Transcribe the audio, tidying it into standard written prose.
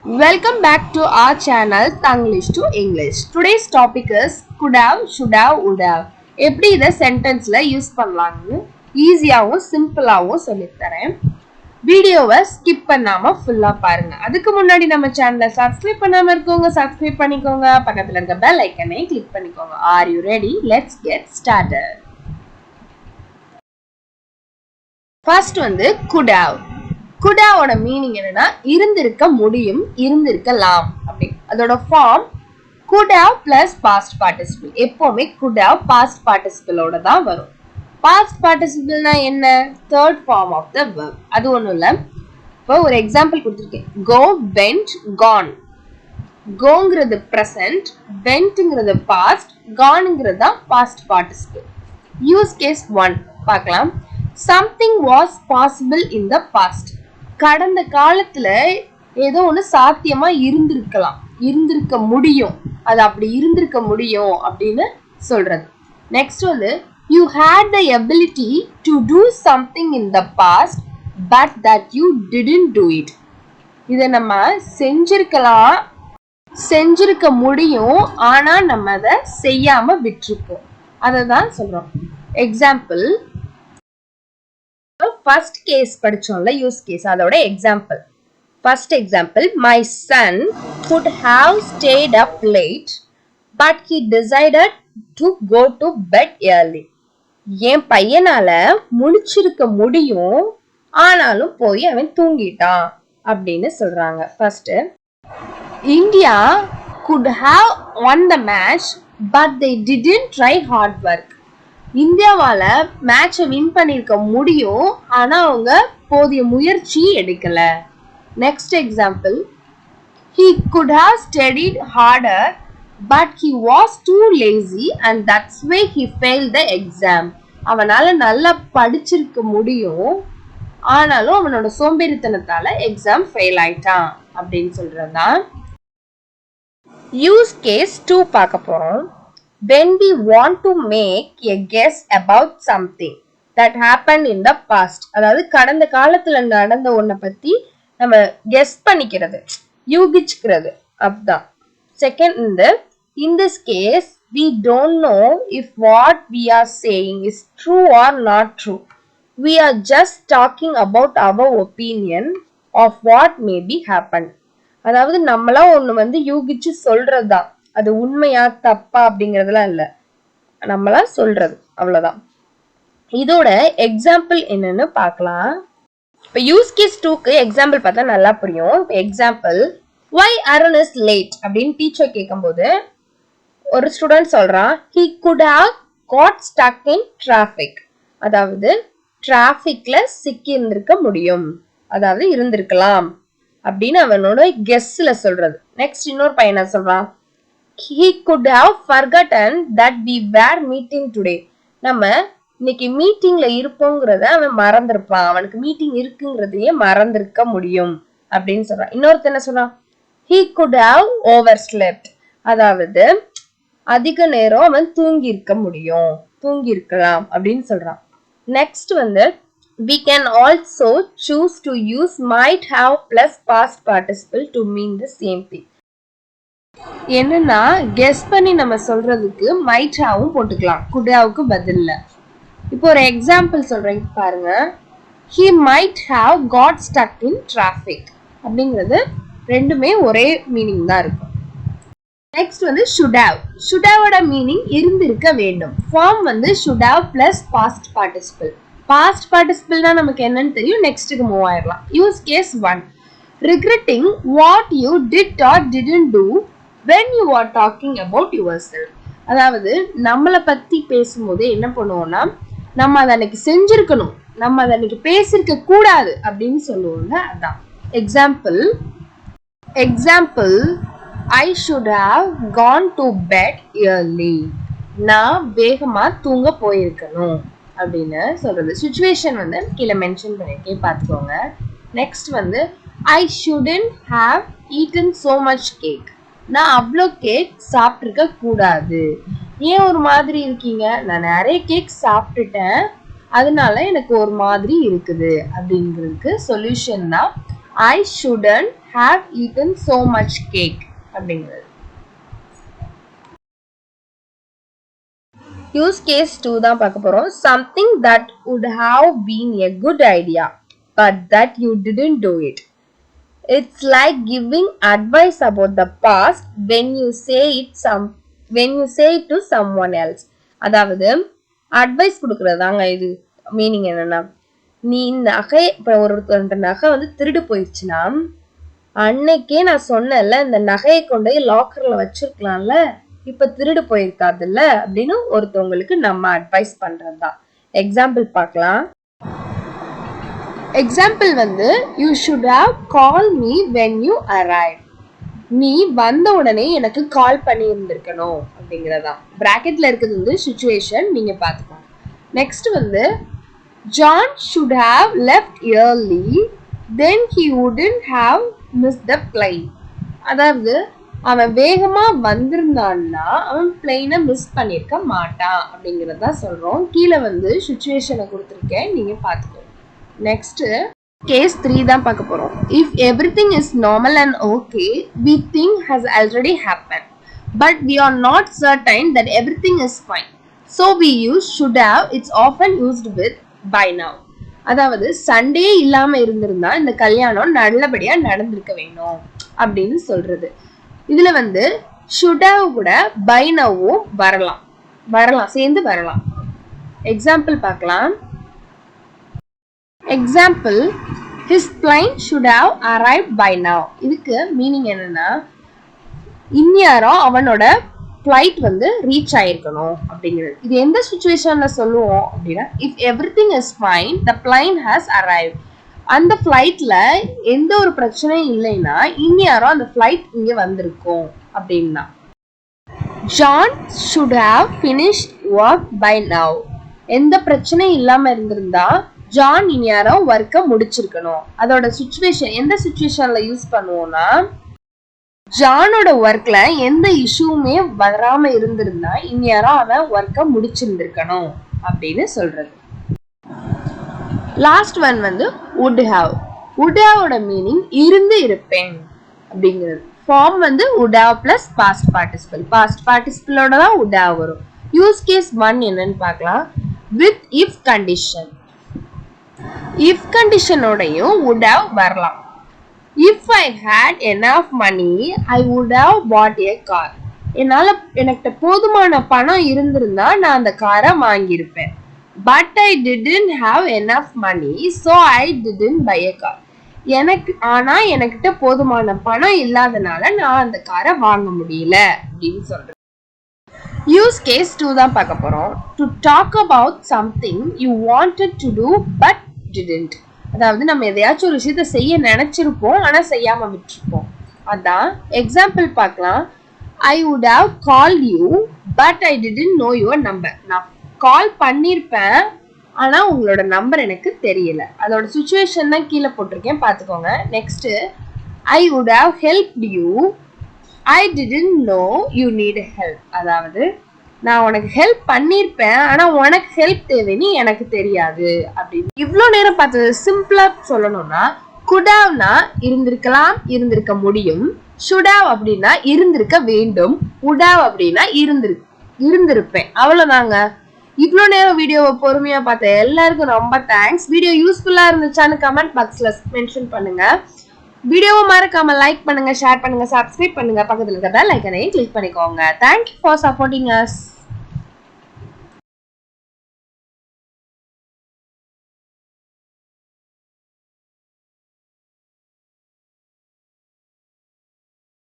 Welcome back to our channel Tanglish to English. Today's topic is could have, should have, would have. எப்படி இதை சென்டென்ஸ்ல use பண்ணலாம்னு ஈஸியாவும் சிம்பிளாவும் சொல்லித்தரேன். வீடியோவை skip பண்ணாம ஃபுல்லா பாருங்க. அதுக்கு முன்னாடி நம்ம சேனலை சப்ஸ்கிரைப் பண்ணாம இருக்கவங்க சப்ஸ்கிரைப் பண்ணிக்கோங்க. பக்கத்துல இருக்க பெல் ஐக்கனை கிளிக் பண்ணிக்கோங்க. Are you ready? Let's get started. First வந்து could have. could have ஓட மீனிங் என்னன்னா இருந்திருக்க முடியும், இருந்திருக்கலாம் அப்படி. அதோட form could have plus past participle. எப்பவுமே could have past participle ஓட தான் வரும். past participle னா என்ன? third form of the verb. அது ஒண்ணும் இல்ல. இப்போ ஒரு எக்ஸாம்பிள் கொடுத்திருக்கேன். go, went, gone. goங்கிறது present, wentங்கிறது past, goneங்கிறது தான் past participle. use case 1 பார்க்கலாம். something was possible in the past. கடந்த காலத்துல ஏதோ ஒண்ணு சாத்தியமா இருந்திருக்கலாம், இருந்திருக்க முடியும், அது அப்படி இருந்திருக்க முடியும் அப்படின்னு சொல்றது. நெக்ஸ்ட் வந்து you had the ability to do something in the past but that you didn't do it. இதை நம்ம செஞ்சிருக்கலாம், செஞ்சிருக்க முடியும், ஆனா நம்ம அதை செய்யாம விட்டுருப்போம். அதை தான் சொல்றோம். எக்ஸாம்பிள் ஃபர்ஸ்ட் கேஸ் படிச்சோம்ல, யூஸ் கேஸ், அதோட example. First example, my son could have stayed up late but he decided to go to bed early. என் பையனால முழிச்சிருக்க முடியும், ஆனாலும் போய் அவன் தூங்கிட்டான் அப்படின்னு சொல்றாங்க. First, India could have won the match but they didn't try hard work. இந்தியாவால மேட்சை win பண்ணிருக்க முடியும், ஆனா அவங்க போதிய முயற்சி எடுக்கல. Next example, he could have studied harder but he was too lazy and that's why he failed the exam. அவனால நல்லா படிச்சிருக்க முடியும், ஆனாலும் அவனோட சோம்பேறித்தனத்தால எக்ஸாம் ஃபெயில் ஆயிட்டான் அப்படின்னு சொல்றதுதான். யூஸ் கேஸ் 2 பார்க்க போறோம். when we want to make a guess about something that happened in the past. அதாவது கடந்த காலத்துல நடந்த ஒன்ன பத்தி நம்ம கெஸ் பண்ணிக்கிறது, யூகிச்சுக்கிறது அப்படிதான். Second, in this case we don't know if what we are saying is true or not true. We are just talking about our opinion of what maybe happened. அதாவது நம்மளா ஒண்ணு வந்து யூகிச்சு சொல்றதுதான், அது உண்மையா தப்பா அப்படிங்கறதுலாம் இல்ல, நம்மளா சொல்றது, அவ்வளவுதான். இதோட எக்ஸாம்பிள் என்னன்னு பார்க்கலாம். இப்ப யூஸ் கேஸ் 2க்கு எக்ஸாம்பிள் பார்த்தா நல்லா புரியும். இப்ப example, why Arun is late அப்படின்னு டீச்சர் கேட்கும்போது ஒரு ஸ்டூடெண்ட் சொல்றான், he could have got stuck in traffic. அதாவது டிராபிக்ல சிக்கி இருந்திருக்க முடியும், அதாவது இருந்திருக்கலாம் அப்படின்னு அவனோட கெஸ்ல சொல்றது. நெக்ஸ்ட் இன்னொரு பையனா சொல்றான், he could have forgotten that we were meeting today. நம்ம இன்னைக்கு மீட்டிங்ல இருப்போங்கிறத அவன் மறந்திருப்பான், அவனுக்கு மீட்டிங் இருக்குங்கிறதையே மறந்திருக்க முடியும் அப்படின்னு சொல்றான். இன்னொருத்த என்ன சொல்றான், he could have overslept. அதாவது அதிக நேரம் அவன் தூங்கி இருக்க முடியும், தூங்கி இருக்கலாம் அப்படின்னு சொல்றான். நெக்ஸ்ட் வந்து we can also choose to use might have plus past participle to mean the same thing. என்னன்னா கெஸ் பண்ணி நம்ம சொல்றதுக்கு might haveவும் போட்டுக்கலாம், could haveக்கு பதில்ல. இப்போ ஒரு எக்ஸாம்பிள் சொல்றேன் பாருங்க. he might have got stuck in traffic அப்படிங்கிறது ரெண்டுமே ஒரே மீனிங் தான் இருக்கும். நெக்ஸ்ட் வந்து should have. should have ஓட மீனிங் இருந்திருக்க வேண்டும். ஃபார்ம் வந்து should have plus past participle. past participleனா நமக்கு என்னன்னு தெரியும். நெக்ஸ்ட்டுக்கு மூவ் ஆயிடலாம். Use case 1, regretting what you did or didn't do when you are talking about yourself. அதாவது நம்மளை பத்தி பேசும்போது என்ன பண்ணுவோம்னா, நம்ம அதை அன்னைக்கு செஞ்சிருக்கணும், நம்ம அதை அன்னைக்கு பேசிருக்க கூடாது அப்படின்னு சொல்லுவோங்க. அதான் example. I should have gone to bed early. நான் வேகமா தூங்க போயிருக்கணும் அப்படின்னு சொல்றது. சிச்சுவேஷன் வந்து கீழே மென்ஷன் பண்ணிருக்கேன், பார்த்துக்கோங்க. நெக்ஸ்ட் வந்து I shouldn't have eaten so much cake. நான் அவ்வளோ கேக் சாப்பிட்டுருக்க கூடாது. ஏன் ஒரு மாதிரி இருக்கீங்க? நான் நிறைய கேக் சாப்பிட்டுட்டேன், அதனால எனக்கு ஒரு மாதிரி இருக்குது அப்படிங்கிறதுக்கு சொல்யூஷன் தான் I shouldn't have eaten so much cake அப்படிங்கிறது. யூஸ் கேஸ் 2 தான் பார்க்க போறோம். Something that would have been a good idea but that you didn't do it. It's like giving advice about the past when you say it to someone else. அதாவது advice கொடுக்கறதாங்க இது. Meaning என்னன்னா, நீ நகை இப்ப ஒருத்தர் நகை வந்து திருடு போயிடுச்சுன்னா, அன்னைக்கே நான் சொன்னேன்ல இந்த நகையை கொண்டு லாக்கர்ல வச்சிருக்கலாம்ல, இப்ப திருடு போயிருக்காதுல்ல அப்படின்னு ஒருத்தவங்களுக்கு நம்ம அட்வைஸ் பண்றதுதான். எக்ஸாம்பிள் பார்க்கலாம். எக்ஸாம்பிள் வந்து you should have called me when you arrived. நீ வந்த உடனே எனக்கு கால் பண்ணி இருந்திருக்கணும் அப்படிங்கறதா. பிராக்கெட்ல இருக்கிறது வந்து சிச்சுவேஷன், நீங்க பாத்துக்கோங்க. நெக்ஸ்ட் வந்து John should have left early, then he wouldn't have missed the plane. அதாவது அவன் வேகமா வந்திருந்தான்னா அவன் பிளெயினை மிஸ் பண்ணிருக்க மாட்டான் அப்படிங்கறதா சொல்றோம். கீழே வந்து சிச்சுவேஷனை கொடுத்துருக்கேன், நீங்க பாத்துக்கோங்க. நெக்ஸ்ட் கேஸ் 3 தான் பார்க்க போறோம். If everything is normal and okay, we think has already happened, but we are not certain that everything is fine. So we use should have. It's often used with by now. அதாவது Sunday இல்லாம இருந்திருந்தா இந்த கல்யாணம் நல்லபடியா நடந்திருக்க வேணும் அப்படின்னு சொல்றது. இதுல வந்து should have கூட by nowவும் வரலாம் சேர்ந்து வரலாம். எக்ஸாம்பிள் பார்க்கலாம். Example his plane should have arrived by now. இதுக்கு மீனிங் என்னன்னா, இந்நேரம் அவனோட ஃப்ளைட் வந்து ரீச் ஆயிருக்கணும் அப்படிங்கிறது. இது எந்த சிச்சுவேஷன்ல சொல்லுவோம் அப்படின்னா, if everything is fine, the plane has arrived. அந்த ஃப்ளைட்ல எந்த ஒரு பிரச்சனையும் இல்லைன்னா இந்நேரம் அந்த ஃப்ளைட் இங்க வந்திருக்கும் அப்படின்னா. John should have finished work by now. எந்த பிரச்சனையும் இல்லாம இருந்திருந்தா ஜான் இந்நேரம் ஒர்க்கை முடிச்சிருக்கணும். அதோட சிச்சுவேஷன் எந்த சிச்சுவேஷன்ல யூஸ் பண்ணுவோம்னா, ஜானோட ஒர்க்ல எந்த இஷ்யூமே வராம இருந்திருந்தா இந்நேரம் அவன் ஒர்க்கை முடிச்சிருந்திருக்கணும் அப்படின்னு சொல்றது. லாஸ்ட் ஒன் வந்து would have. would have ஓட மீனிங் இருந்து இருப்பேன் அப்படிங்கிறது. ஃபார்ம் வந்து would have plus past participle. Past பார்ட்டிசிபிளோட தான் would have வரும். யூஸ் கேஸ் 1 என்னன்னு பார்க்கலாம். with if condition. if condition ஓடையும் would have வரலாம். if I had enough money, I would have bought a car. எனக்கு போதுமான பணம் இருந்திருந்தா நான் அந்த காரை வாங்கியிருப்பேன். but I didn't have enough money, so I didn't buy a car. எனக்கிட்ட போதுமான பணம் இல்லாதனால நான் அந்த காரை வாங்க முடியல அப்படின்னு சொல்றேன். யூஸ் கேஸ் 2 தான் பார்க்க போறோம். to talk about something you wanted to do but didn't. அதாவது நம்ம எதையாச்சும் ஒரு விஷயத்தை செய்ய நினைச்சிருப்போம் ஆனா செய்யாம விட்டுருப்போம். அதான் எக்ஸாம்பிள் பார்க்கலாம். I would have called you but I didn't know your number. நான் கால் பண்ணிருப்பேன் ஆனா உங்களோட நம்பர் எனக்கு தெரியல. அதோட சிச்சுவேஷன் தான் கீழே போட்டிருக்கேன், பாத்துக்கோங்க. Next I would have helped you, I didn't know you need help. அதாவது நான் உனக்கு ஹெல்ப் பண்ணிருப்பேன் ஆனா உனக்கு ஹெல்ப் தேவைன்னு எனக்கு தெரியாது அப்படின்னு. இவ்வளோ நேரம் பார்த்தது சிம்பிளா சொல்லணும்னா, could have-னா இருந்திருக்கலாம், இருந்திருக்க முடியும். should have அப்படின்னா இருந்திருக்க வேண்டும். would have அப்படின்னா இருந்திருப்பேன். அவ்வளவுதாங்க. இவ்வளோ நேரம் வீடியோவை பொறுமையா பார்த்த எல்லாருக்கும் ரொம்ப தேங்க்ஸ். வீடியோ யூஸ்ஃபுல்லா இருந்துச்சான்னு கமெண்ட் பாக்ஸ்ல மென்ஷன் பண்ணுங்க. வீடியோவை மறக்காம லைக் பண்ணுங்க, ஷேர் பண்ணுங்க, சப்ஸ்கிரைப் பண்ணுங்க, பக்கத்துல இருக்க பெல் ஐகானை கிளிக் பண்ணிக்கோங்க. Thank you for supporting us.